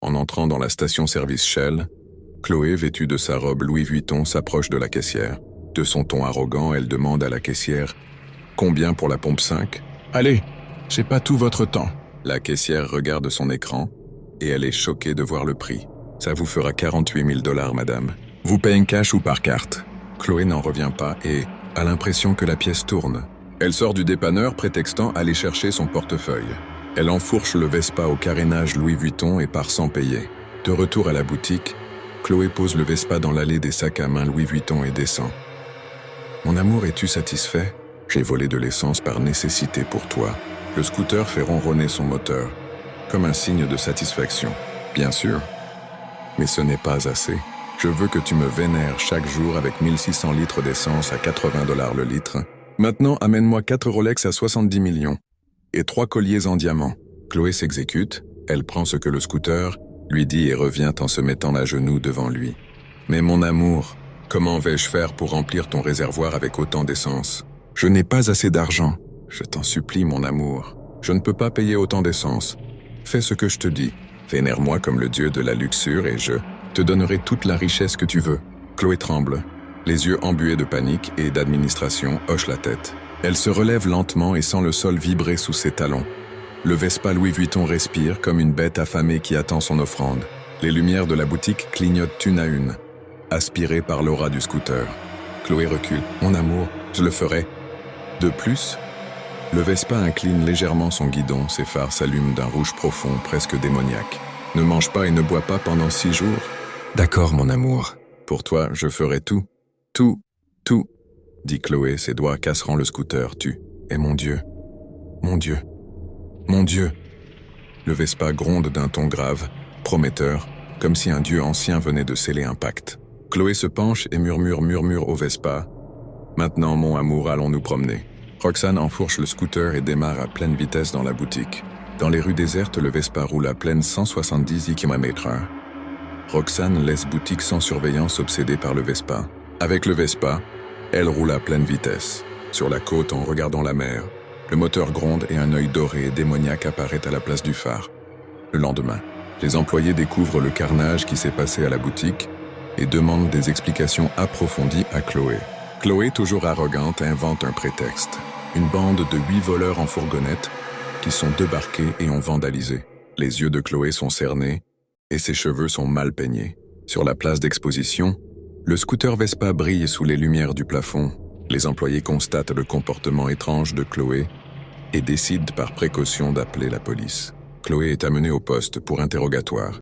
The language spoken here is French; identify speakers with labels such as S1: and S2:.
S1: En entrant dans la station-service Shell, Chloé, vêtue de sa robe Louis Vuitton, s'approche de la caissière. De son ton arrogant, elle demande à la caissière « Combien pour la pompe 5 ?»«
S2: Allez, j'ai pas tout votre temps. »
S1: La caissière regarde son écran et elle est choquée de voir le prix. « Ça vous fera 48 000 $, madame. Vous payez cash ou par carte ?» Chloé n'en revient pas et a l'impression que la pièce tourne. Elle sort du dépanneur prétextant aller chercher son portefeuille. Elle enfourche le Vespa au carénage Louis Vuitton et part sans payer. De retour à la boutique, Chloé pose le Vespa dans l'allée des sacs à main Louis Vuitton et descend. « Mon amour, es-tu satisfait? J'ai volé de l'essence par nécessité pour toi. » Le scooter fait ronronner son moteur, comme un signe de satisfaction. Bien sûr, mais ce n'est pas assez. Je veux que tu me vénères chaque jour avec 1600 litres d'essence à 80 $ le litre. Maintenant, amène-moi 4 Rolex à 70 millions et 3 colliers en diamant. Chloé s'exécute, elle prend ce que le scooter lui dit et revient en se mettant à genoux devant lui. « Mais mon amour, comment vais-je faire pour remplir ton réservoir avec autant d'essence? Je n'ai pas assez d'argent. Je t'en supplie, mon amour. Je ne peux pas payer autant d'essence. Fais ce que je te dis. Vénère-moi comme le dieu de la luxure et je te donnerai toute la richesse que tu veux. » Chloé tremble. Les yeux embués de panique et d'administration hoche la tête. Elle se relève lentement et sent le sol vibrer sous ses talons. Le Vespa Louis Vuitton respire comme une bête affamée qui attend son offrande. Les lumières de la boutique clignotent une à une, aspirées par l'aura du scooter. Chloé recule. « Mon amour, je le ferai. » De plus, le Vespa incline légèrement son guidon, ses phares s'allument d'un rouge profond, presque démoniaque. « Ne mange pas et ne bois pas pendant 6 jours. »« D'accord, mon amour. Pour toi, je ferai tout. Tout, tout, » dit Chloé, ses doigts casserant le scooter. « Tu es mon Dieu. Mon Dieu. Mon Dieu. » Le Vespa gronde d'un ton grave, prometteur, comme si un dieu ancien venait de sceller un pacte. Chloé se penche et murmure au Vespa. « Maintenant, mon amour, allons nous promener. » Roxane enfourche le scooter et démarre à pleine vitesse dans la boutique. Dans les rues désertes, le Vespa roule à pleine 170 km/h. Roxane laisse boutique sans surveillance obsédée par le Vespa. Avec le Vespa, elle roule à pleine vitesse. Sur la côte, en regardant la mer, le moteur gronde et un œil doré et démoniaque apparaît à la place du phare. Le lendemain, les employés découvrent le carnage qui s'est passé à la boutique et demandent des explications approfondies à Chloé. Chloé, toujours arrogante, invente un prétexte. Une bande de 8 voleurs en fourgonnette qui sont débarqués et ont vandalisé. Les yeux de Chloé sont cernés et ses cheveux sont mal peignés. Sur la place d'exposition, le scooter Vespa brille sous les lumières du plafond. Les employés constatent le comportement étrange de Chloé et décident par précaution d'appeler la police. Chloé est amenée au poste pour interrogatoire.